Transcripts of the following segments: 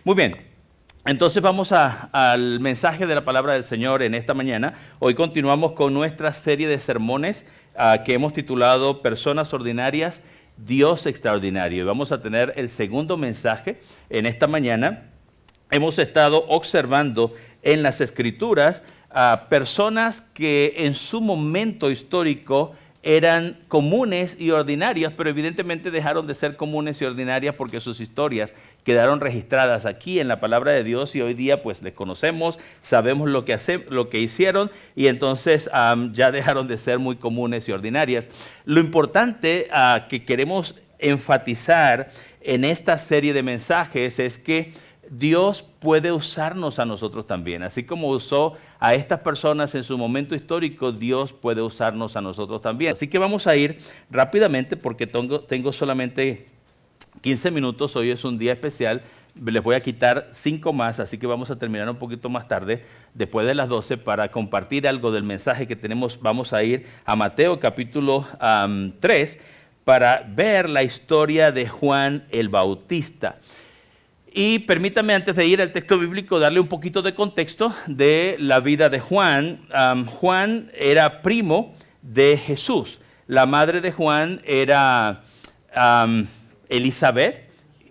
Muy bien. Entonces vamos al mensaje de la palabra del Señor en esta mañana. Hoy continuamos con nuestra serie de sermones que hemos titulado Personas Ordinarias, Dios Extraordinario. Y vamos a tener el segundo mensaje en esta mañana. Hemos estado observando en las Escrituras a personas que en su momento histórico eran comunes y ordinarias, pero evidentemente dejaron de ser comunes y ordinarias porque sus historias quedaron registradas aquí en la palabra de Dios y hoy día pues les conocemos, sabemos lo que hicieron y entonces ya dejaron de ser muy comunes y ordinarias. Lo importante que queremos enfatizar en esta serie de mensajes es que Dios puede usarnos a nosotros también. Así como usó a estas personas en su momento histórico, Dios puede usarnos a nosotros también. Así que vamos a ir rápidamente porque tengo solamente 15 minutos. Hoy es un día especial. Les voy a quitar 5 más, así que vamos a terminar un poquito más tarde, después de las 12, para compartir algo del mensaje que tenemos. Vamos a ir a Mateo capítulo 3 para ver la historia de Juan el Bautista. Y permítame, antes de ir al texto bíblico, darle un poquito de contexto de la vida de Juan. Juan era primo de Jesús. La madre de Juan era Elizabeth,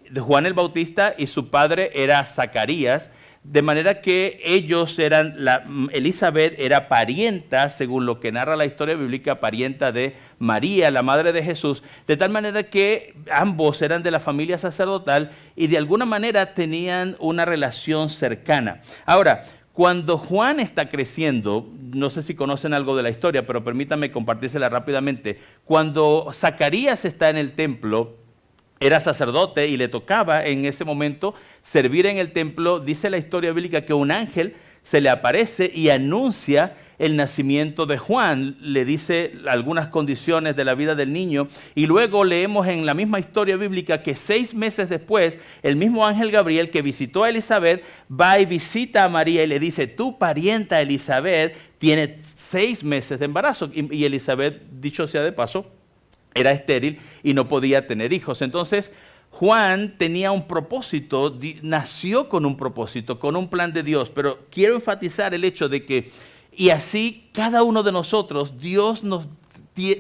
de Juan el Bautista, y su padre era Zacarías. De manera que ellos Elizabeth era parienta, según lo que narra la historia bíblica, parienta de María, la madre de Jesús, de tal manera que ambos eran de la familia sacerdotal y de alguna manera tenían una relación cercana. Ahora, cuando Juan está creciendo, no sé si conocen algo de la historia, pero permítanme compartírsela rápidamente. Cuando Zacarías está en el templo, era sacerdote y le tocaba en ese momento servir en el templo. Dice la historia bíblica que un ángel se le aparece y anuncia el nacimiento de Juan. Le dice algunas condiciones de la vida del niño y luego leemos en la misma historia bíblica que 6 meses después el mismo ángel Gabriel que visitó a Elizabeth va y visita a María y le dice: tu parienta Elizabeth tiene 6 meses de embarazo. Y Elizabeth, dicho sea de paso, era estéril y no podía tener hijos. Entonces, Juan tenía un propósito, nació con un propósito, con un plan de Dios. Pero quiero enfatizar el hecho de que, y así cada uno de nosotros, Dios nos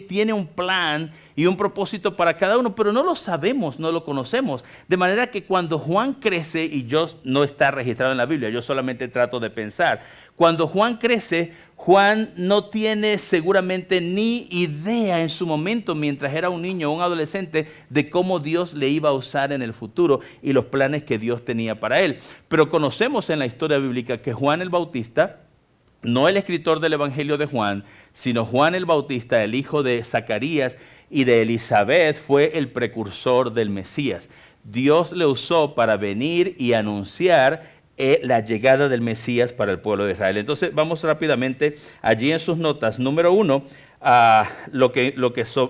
tiene un plan y un propósito para cada uno, pero no lo sabemos, no lo conocemos. De manera que cuando Juan crece, y yo no está registrado en la Biblia, yo solamente trato de pensar, cuando Juan crece, Juan no tiene seguramente ni idea en su momento, mientras era un niño o un adolescente, de cómo Dios le iba a usar en el futuro y los planes que Dios tenía para él. Pero conocemos en la historia bíblica que Juan el Bautista, no el escritor del Evangelio de Juan, sino Juan el Bautista, el hijo de Zacarías y de Elizabeth, fue el precursor del Mesías. Dios le usó para venir y anunciar la llegada del Mesías para el pueblo de Israel. Entonces vamos rápidamente allí en sus notas. Número 1, lo que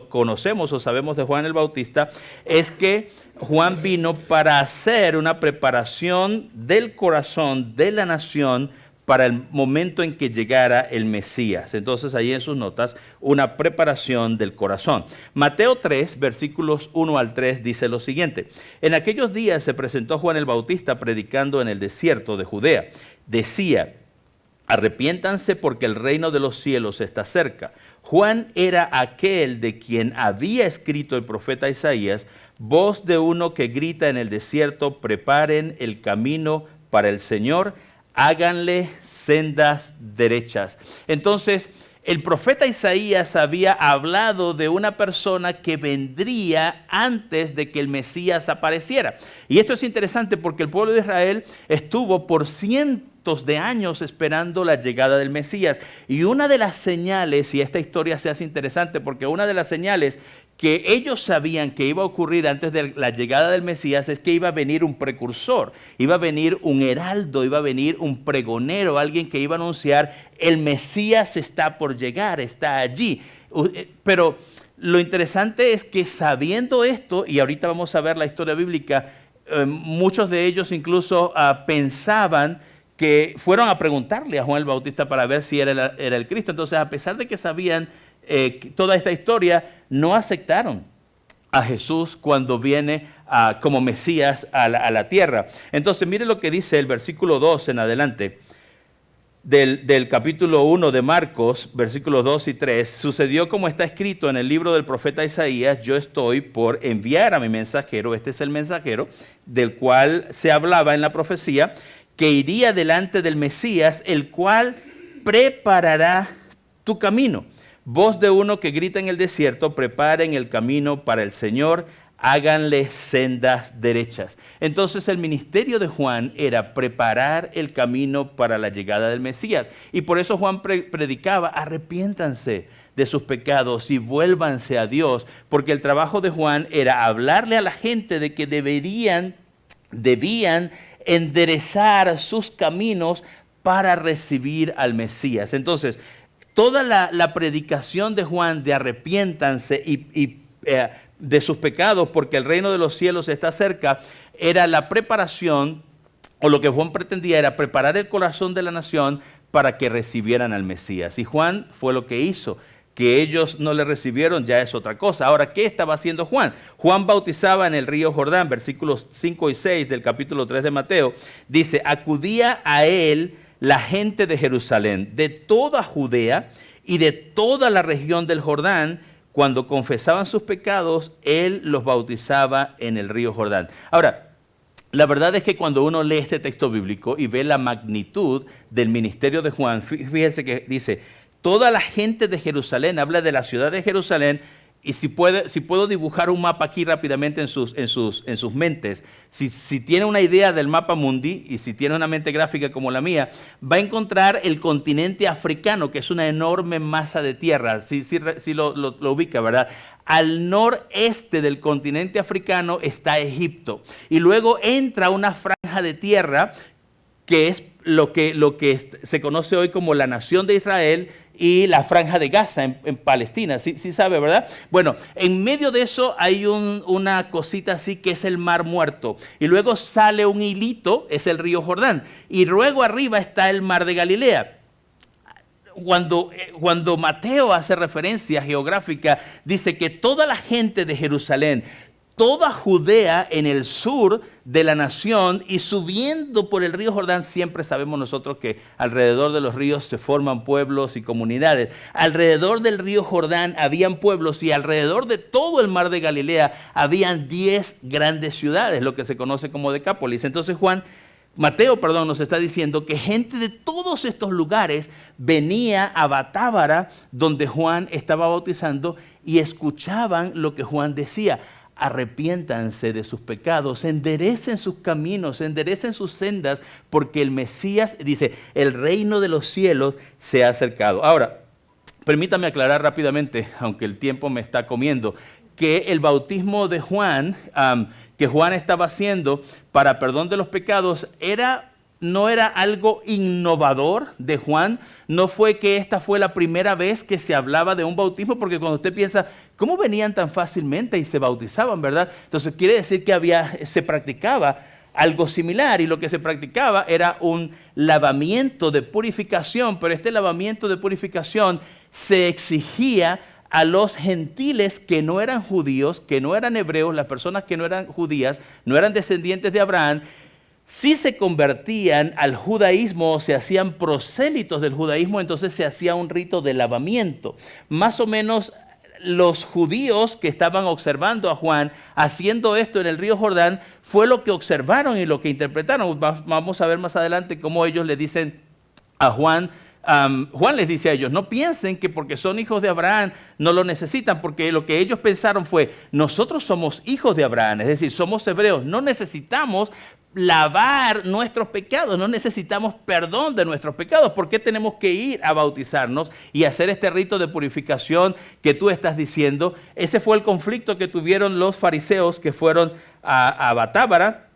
conocemos o sabemos de Juan el Bautista es que Juan vino para hacer una preparación del corazón de la nación para el momento en que llegara el Mesías. Entonces, ahí en sus notas, una preparación del corazón. Mateo 3, versículos 1 al 3, dice lo siguiente: en aquellos días se presentó Juan el Bautista predicando en el desierto de Judea. Decía: arrepiéntanse porque el reino de los cielos está cerca. Juan era aquel de quien había escrito el profeta Isaías: voz de uno que grita en el desierto, preparen el camino para el Señor, háganle sendas derechas. Entonces, el profeta Isaías había hablado de una persona que vendría antes de que el Mesías apareciera. Y esto es interesante porque el pueblo de Israel estuvo por cientos de años esperando la llegada del Mesías. Y una de las señales, y esta historia se hace interesante porque una de las señales que ellos sabían que iba a ocurrir antes de la llegada del Mesías es que iba a venir un precursor, iba a venir un heraldo, iba a venir un pregonero, alguien que iba a anunciar: el Mesías está por llegar, está allí. Pero lo interesante es que sabiendo esto, y ahorita vamos a ver la historia bíblica, muchos de ellos incluso pensaban que fueron a preguntarle a Juan el Bautista para ver si era el Cristo. Entonces, a pesar de que sabían toda esta historia, no aceptaron a Jesús cuando viene como Mesías a la tierra. Entonces, mire lo que dice el versículo 2 en adelante del capítulo 1 de Marcos, versículos 2 y 3. Sucedió como está escrito en el libro del profeta Isaías: yo estoy por enviar a mi mensajero. Este es el mensajero del cual se hablaba en la profecía, que iría delante del Mesías, el cual preparará tu camino. Voz de uno que grita en el desierto: preparen el camino para el Señor, háganle sendas derechas. Entonces el ministerio de Juan era preparar el camino para la llegada del Mesías. Y por eso Juan predicaba: arrepiéntanse de sus pecados y vuélvanse a Dios, porque el trabajo de Juan era hablarle a la gente de que debían enderezar sus caminos para recibir al Mesías. Entonces, toda la predicación de Juan de arrepiéntanse y de sus pecados, porque el reino de los cielos está cerca, era la preparación, o lo que Juan pretendía era preparar el corazón de la nación para que recibieran al Mesías. Y Juan fue lo que hizo. Que ellos no le recibieron ya es otra cosa. Ahora, ¿qué estaba haciendo Juan? Juan bautizaba en el río Jordán, versículos 5 y 6 del capítulo 3 de Mateo. Dice: acudía a él la gente de Jerusalén, de toda Judea y de toda la región del Jordán. Cuando confesaban sus pecados, él los bautizaba en el río Jordán. Ahora, la verdad es que cuando uno lee este texto bíblico y ve la magnitud del ministerio de Juan, fíjense que dice: toda la gente de Jerusalén, habla de la ciudad de Jerusalén. Y si puedo dibujar un mapa aquí rápidamente en sus mentes, si tiene una idea del mapa mundi y si tiene una mente gráfica como la mía, va a encontrar el continente africano, que es una enorme masa de tierra. Si lo ubica, ¿verdad? Al noreste del continente africano está Egipto. Y luego entra una franja de tierra que es lo que se conoce hoy como la nación de Israel y la franja de Gaza en Palestina. Sí sabe, ¿verdad? Bueno, en medio de eso hay una cosita así que es el Mar Muerto. Y luego sale un hilito, es el río Jordán. Y luego arriba está el Mar de Galilea. Cuando Mateo hace referencia geográfica, dice que toda la gente de Jerusalén, toda Judea en el sur de la nación y subiendo por el río Jordán, siempre sabemos nosotros que alrededor de los ríos se forman pueblos y comunidades. Alrededor del río Jordán habían pueblos y alrededor de todo el mar de Galilea habían 10 grandes ciudades, lo que se conoce como Decápolis. Entonces Mateo nos está diciendo que gente de todos estos lugares venía a Batábara, donde Juan estaba bautizando, y escuchaban lo que Juan decía: arrepiéntanse de sus pecados, enderecen sus caminos, enderecen sus sendas, porque el Mesías, dice, el reino de los cielos se ha acercado. Ahora, permítame aclarar rápidamente, aunque el tiempo me está comiendo, que el bautismo de Juan, que Juan estaba haciendo para perdón de los pecados, no era algo innovador de Juan. No fue que esta fue la primera vez que se hablaba de un bautismo, porque cuando usted piensa, ¿cómo venían tan fácilmente y se bautizaban, verdad? Entonces quiere decir que se practicaba algo similar, y lo que se practicaba era un lavamiento de purificación, pero este lavamiento de purificación se exigía a los gentiles que no eran judíos, que no eran hebreos, las personas que no eran judías, no eran descendientes de Abraham. Si se convertían al judaísmo o se hacían prosélitos del judaísmo, entonces se hacía un rito de lavamiento. Más o menos los judíos que estaban observando a Juan haciendo esto en el río Jordán fue lo que observaron y lo que interpretaron. Vamos a ver más adelante cómo ellos le dicen a Juan. Juan les dice a ellos: no piensen que porque son hijos de Abraham no lo necesitan, porque lo que ellos pensaron fue: nosotros somos hijos de Abraham, es decir, somos hebreos, no necesitamos lavar nuestros pecados, no necesitamos perdón de nuestros pecados. ¿Por qué tenemos que ir a bautizarnos y hacer este rito de purificación que tú estás diciendo? Ese fue el conflicto que tuvieron los fariseos que fueron a Batábara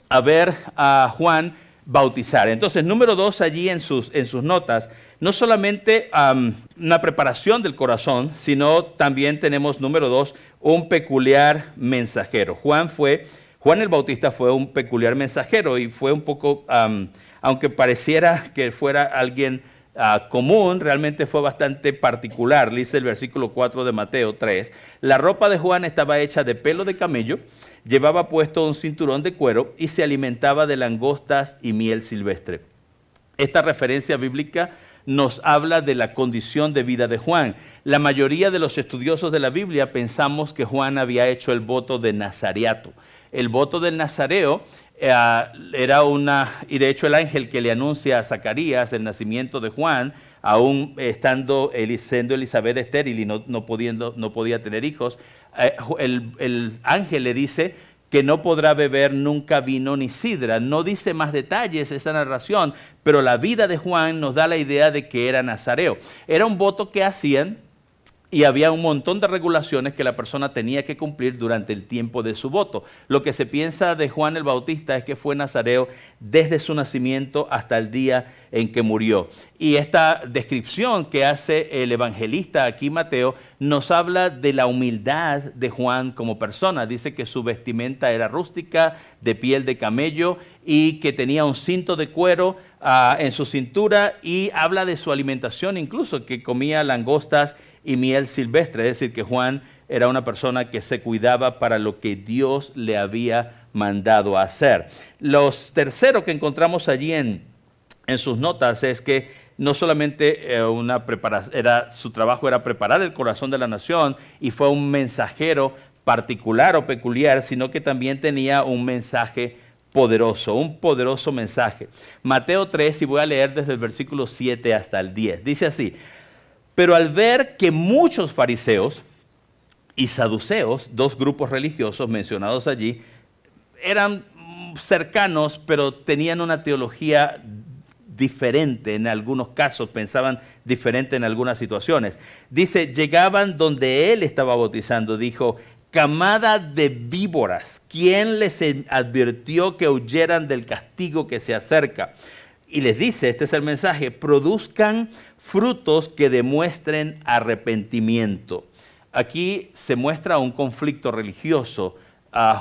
a ver a Juan bautizar. Entonces, número 2, allí en sus notas, no solamente una preparación del corazón, sino también tenemos, número 2, un peculiar mensajero. Juan el Bautista fue un peculiar mensajero y fue un poco, aunque pareciera que fuera alguien común, realmente fue bastante particular. Dice el versículo 4 de Mateo 3, la ropa de Juan estaba hecha de pelo de camello, llevaba puesto un cinturón de cuero y se alimentaba de langostas y miel silvestre. Esta referencia bíblica nos habla de la condición de vida de Juan. La mayoría de los estudiosos de la Biblia pensamos que Juan había hecho el voto de nazareato. El voto del nazareo era y de hecho el ángel que le anuncia a Zacarías el nacimiento de Juan, aún siendo Elizabeth estéril y no podía tener hijos, el ángel le dice que no podrá beber nunca vino ni sidra. No dice más detalles esa narración, pero la vida de Juan nos da la idea de que era nazareo. Era un voto que hacían y había un montón de regulaciones que la persona tenía que cumplir durante el tiempo de su voto. Lo que se piensa de Juan el Bautista es que fue nazareo desde su nacimiento hasta el día en que murió. Y esta descripción que hace el evangelista aquí, Mateo, nos habla de la humildad de Juan como persona. Dice que su vestimenta era rústica, de piel de camello, y que tenía un cinto de cuero en su cintura, y habla de su alimentación incluso, que comía langostas y miel silvestre, es decir, que Juan era una persona que se cuidaba para lo que Dios le había mandado a hacer. Los terceros que encontramos allí en sus notas es que no solamente su trabajo era preparar el corazón de la nación y fue un mensajero particular o peculiar, sino que también tenía un mensaje poderoso, un poderoso mensaje. Mateo 3, y voy a leer desde el versículo 7 hasta el 10, dice así: pero al ver que muchos fariseos y saduceos, dos grupos religiosos mencionados allí, eran cercanos, pero tenían una teología diferente en algunos casos, pensaban diferente en algunas situaciones. Dice, llegaban donde él estaba bautizando, dijo, camada de víboras, ¿quién les advirtió que huyeran del castigo que se acerca? Y les dice, este es el mensaje, produzcan frutos que demuestren arrepentimiento. Aquí se muestra un conflicto religioso.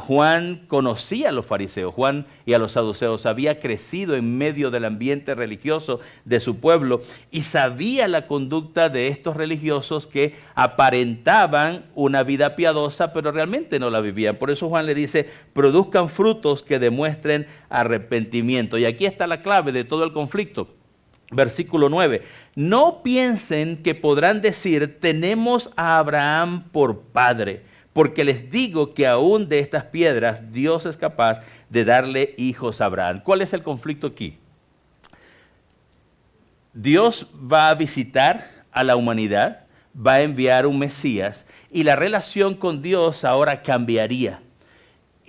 Juan conocía a los fariseos, Juan y a los saduceos, había crecido en medio del ambiente religioso de su pueblo y sabía la conducta de estos religiosos que aparentaban una vida piadosa, pero realmente no la vivían. Por eso Juan le dice, produzcan frutos que demuestren arrepentimiento. Y aquí está la clave de todo el conflicto. Versículo 9, no piensen que podrán decir, tenemos a Abraham por padre, porque les digo que aún de estas piedras Dios es capaz de darle hijos a Abraham. ¿Cuál es el conflicto aquí? Dios va a visitar a la humanidad, va a enviar un Mesías y la relación con Dios ahora cambiaría.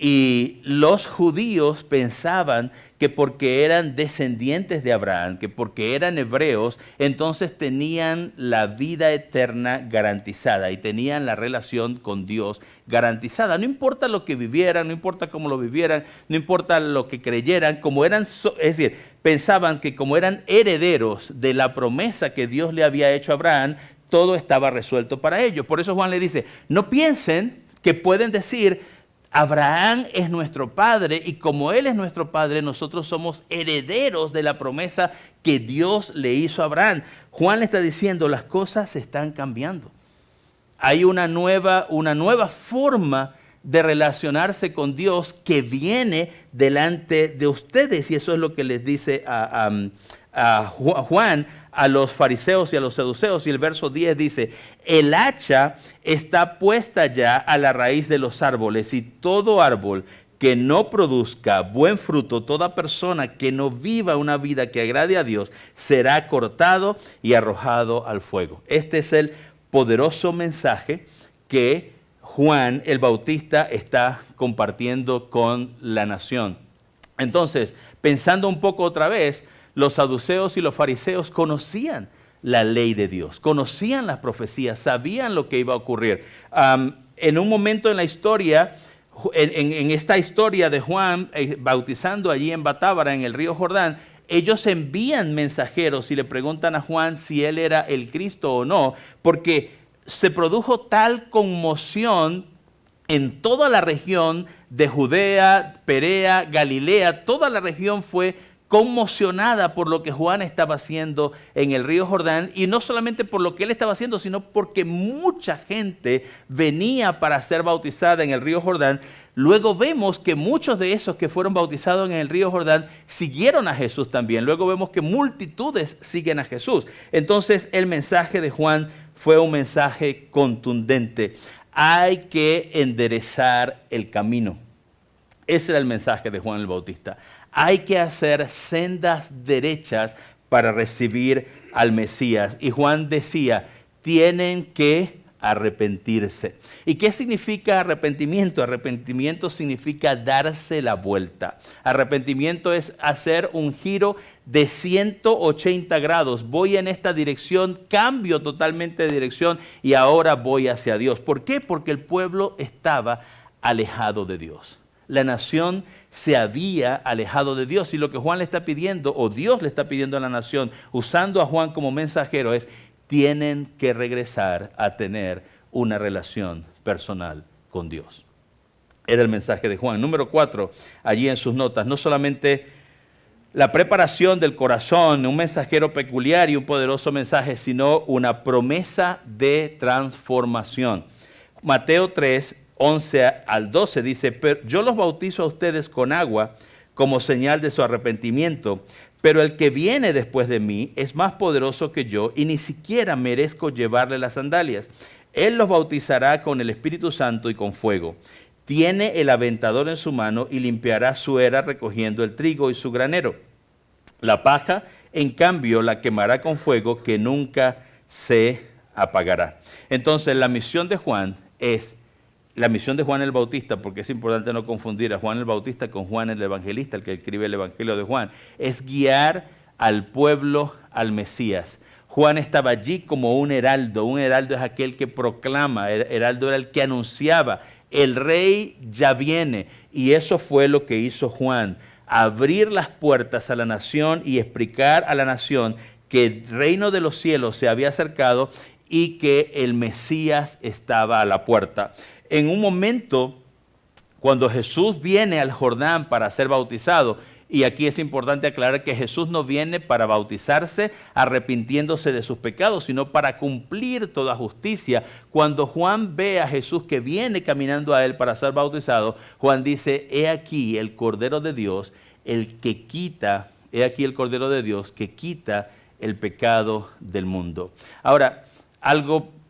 Y los judíos pensaban que porque eran descendientes de Abraham, que porque eran hebreos, entonces tenían la vida eterna garantizada y tenían la relación con Dios garantizada. No importa lo que vivieran, no importa cómo lo vivieran, no importa lo que creyeran, es decir, pensaban que como eran herederos de la promesa que Dios le había hecho a Abraham, todo estaba resuelto para ellos. Por eso Juan le dice, no piensen que pueden decir, Abraham es nuestro padre y como él es nuestro padre, nosotros somos herederos de la promesa que Dios le hizo a Abraham. Juan le está diciendo, las cosas se están cambiando. Hay una nueva forma de relacionarse con Dios que viene delante de ustedes. Y eso es lo que les dice a Juan, a los fariseos y a los saduceos. Y el verso 10 dice, el hacha está puesta ya a la raíz de los árboles y todo árbol que no produzca buen fruto, toda persona que no viva una vida que agrade a Dios, será cortado y arrojado al fuego. Este es el poderoso mensaje que Juan el Bautista está compartiendo con la nación. Entonces, pensando un poco otra vez, los saduceos y los fariseos conocían la ley de Dios, conocían las profecías, sabían lo que iba a ocurrir. En un momento en la historia, en esta historia de Juan bautizando allí en Betábara, en el río Jordán, ellos envían mensajeros y le preguntan a Juan si él era el Cristo o no, porque se produjo tal conmoción en toda la región de Judea, Perea, Galilea, toda la región fue conmocionada por lo que Juan estaba haciendo en el río Jordán, y no solamente por lo que él estaba haciendo, sino porque mucha gente venía para ser bautizada en el río Jordán. Luego vemos que muchos de esos que fueron bautizados en el río Jordán siguieron a Jesús también. Luego vemos que multitudes siguen a Jesús. Entonces el mensaje de Juan fue un mensaje contundente. Hay que enderezar el camino. Ese era el mensaje de Juan el Bautista. Hay que hacer sendas derechas para recibir al Mesías. Y Juan decía, tienen que arrepentirse. ¿Y qué significa arrepentimiento? Arrepentimiento significa darse la vuelta. Arrepentimiento es hacer un giro de 180 grados. Voy en esta dirección, cambio totalmente de dirección y ahora voy hacia Dios. ¿Por qué? Porque el pueblo estaba alejado de Dios. La nación se había alejado de Dios, y lo que Juan le está pidiendo, o Dios le está pidiendo a la nación, usando a Juan como mensajero, es: tienen que regresar a tener una relación personal con Dios. Era el mensaje de Juan. Número 4, allí en sus notas, no solamente la preparación del corazón, un mensajero peculiar y un poderoso mensaje, sino una promesa de transformación. Mateo 3, 11 al 12 dice: pero yo los bautizo a ustedes con agua como señal de su arrepentimiento, pero el que viene después de mí es más poderoso que yo y ni siquiera merezco llevarle las sandalias. Él los bautizará con el Espíritu Santo y con fuego. Tiene el aventador en su mano y limpiará su era recogiendo el trigo y su granero. La paja, en cambio, la quemará con fuego que nunca se apagará. Entonces, la misión de Juan el Bautista, porque es importante no confundir a Juan el Bautista con Juan el Evangelista, el que escribe el Evangelio de Juan, es guiar al pueblo al Mesías. Juan estaba allí como un heraldo. Un heraldo es aquel que proclama, el heraldo era el que anunciaba: el rey ya viene. Y eso fue lo que hizo Juan: abrir las puertas a la nación y explicar a la nación que el reino de los cielos se había acercado y que el Mesías estaba a la puerta. En un momento, cuando Jesús viene al Jordán para ser bautizado, y aquí es importante aclarar que Jesús no viene para bautizarse arrepintiéndose de sus pecados, sino para cumplir toda justicia. Cuando Juan ve a Jesús que viene caminando a él para ser bautizado, Juan dice: he aquí el Cordero de Dios, he aquí el Cordero de Dios que quita el pecado del mundo. Ahora,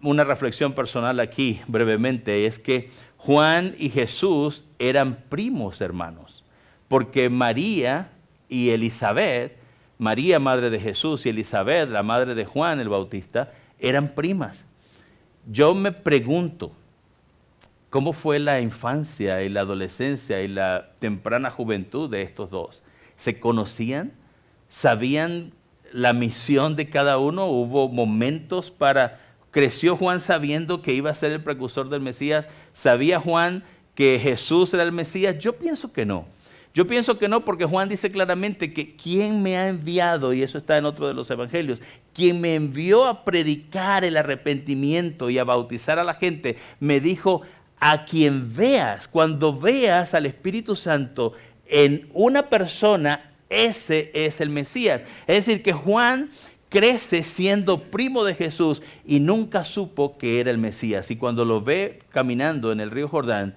una reflexión personal aquí brevemente es que Juan y Jesús eran primos hermanos, porque María y Elizabeth, María madre de Jesús y Elizabeth, la madre de Juan el Bautista, eran primas. Yo me pregunto, ¿cómo fue la infancia y la adolescencia y la temprana juventud de estos dos? ¿Se conocían? ¿Sabían la misión de cada uno? ¿Hubo momentos creció Juan sabiendo que iba a ser el precursor del Mesías? ¿Sabía Juan que Jesús era el Mesías? Yo pienso que no. Yo pienso que no, porque Juan dice claramente que quien me ha enviado, y eso está en otro de los evangelios, quien me envió a predicar el arrepentimiento y a bautizar a la gente, me dijo: a quien veas, cuando veas al Espíritu Santo en una persona, ese es el Mesías. Es decir, que Juan crece siendo primo de Jesús y nunca supo que era el Mesías. Y cuando lo ve caminando en el río Jordán,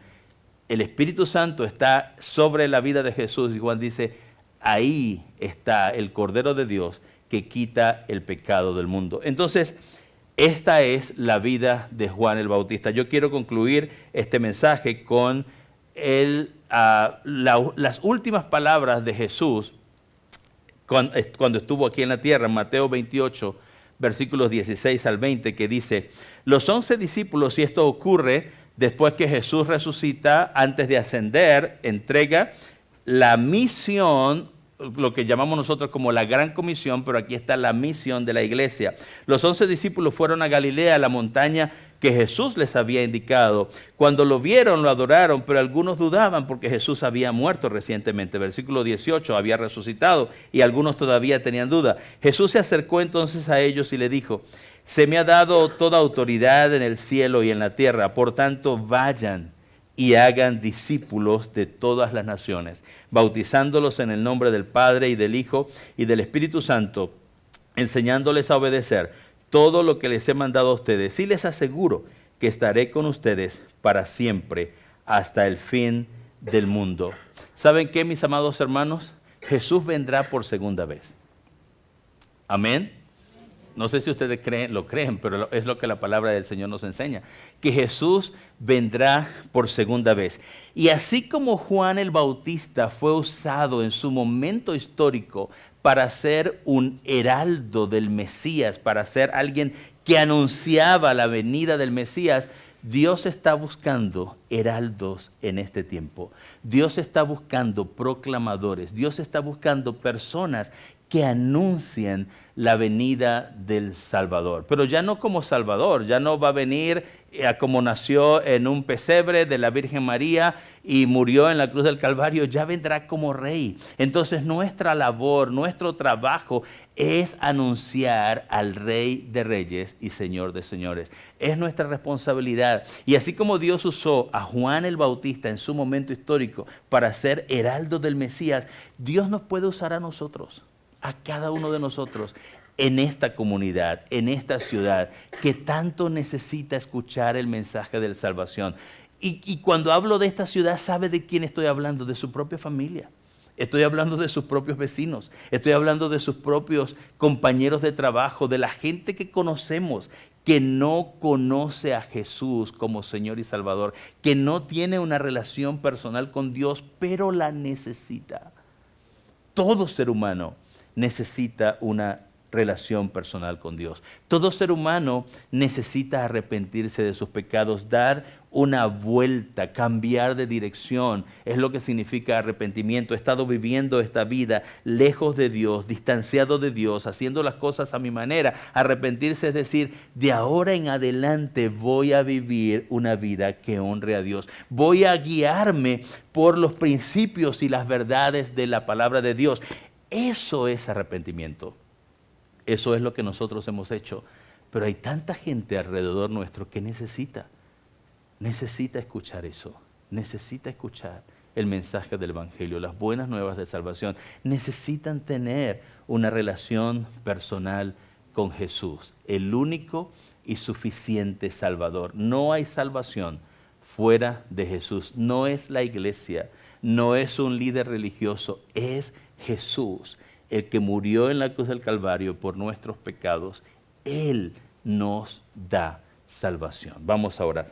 el Espíritu Santo está sobre la vida de Jesús y Juan dice: ahí está el Cordero de Dios que quita el pecado del mundo. Entonces, esta es la vida de Juan el Bautista. Yo quiero concluir este mensaje con las últimas palabras de Jesús cuando estuvo aquí en la tierra, en Mateo 28, versículos 16 al 20, que dice: los 11 discípulos, y esto ocurre después que Jesús resucita, antes de ascender, entrega la misión, lo que llamamos nosotros como la Gran Comisión, pero aquí está la misión de la iglesia. Los 11 discípulos fueron a Galilea, a la montaña que Jesús les había indicado. Cuando lo vieron, lo adoraron, pero algunos dudaban porque Jesús había muerto recientemente. Versículo 18, había resucitado y algunos todavía tenían duda. Jesús se acercó entonces a ellos y le dijo: se me ha dado toda autoridad en el cielo y en la tierra, por tanto vayan y hagan discípulos de todas las naciones, bautizándolos en el nombre del Padre y del Hijo y del Espíritu Santo, enseñándoles a obedecer todo lo que les he mandado a ustedes. Y les aseguro que estaré con ustedes para siempre, hasta el fin del mundo. ¿Saben qué, mis amados hermanos? Jesús vendrá por segunda vez. Amén. No sé si ustedes lo creen, pero es lo que la palabra del Señor nos enseña, que Jesús vendrá por segunda vez. Y así como Juan el Bautista fue usado en su momento histórico para ser un heraldo del Mesías, para ser alguien que anunciaba la venida del Mesías, Dios está buscando heraldos en este tiempo. Dios está buscando proclamadores. Dios está buscando personas que anuncien la venida del Salvador. Pero ya no como Salvador, ya no va a venir como nació en un pesebre de la Virgen María y murió en la cruz del Calvario, ya vendrá como Rey. Entonces nuestra labor, nuestro trabajo es anunciar al Rey de Reyes y Señor de Señores. Es nuestra responsabilidad. Y así como Dios usó a Juan el Bautista en su momento histórico para ser heraldo del Mesías, Dios nos puede usar a nosotros, a cada uno de nosotros, en esta comunidad, en esta ciudad, que tanto necesita escuchar el mensaje de la salvación. Y cuando hablo de esta ciudad, ¿sabe de quién estoy hablando? De su propia familia. Estoy hablando de sus propios vecinos. Estoy hablando de sus propios compañeros de trabajo, de la gente que conocemos, que no conoce a Jesús como Señor y Salvador, que no tiene una relación personal con Dios, pero la necesita. Todo ser humano necesita una relación personal con Dios. Todo ser humano necesita arrepentirse de sus pecados, dar una vuelta, cambiar de dirección. Es lo que significa arrepentimiento. He estado viviendo esta vida lejos de Dios, distanciado de Dios, haciendo las cosas a mi manera. Arrepentirse es decir, de ahora en adelante voy a vivir una vida que honre a Dios. Voy a guiarme por los principios y las verdades de la palabra de Dios. Eso es arrepentimiento. Eso es lo que nosotros hemos hecho. Pero hay tanta gente alrededor nuestro que necesita escuchar eso. Necesita escuchar el mensaje del Evangelio, las buenas nuevas de salvación. Necesitan tener una relación personal con Jesús, el único y suficiente Salvador. No hay salvación fuera de Jesús. No es la iglesia, no es un líder religioso, es Jesús, el que murió en la cruz del Calvario por nuestros pecados. Él nos da salvación. Vamos a orar.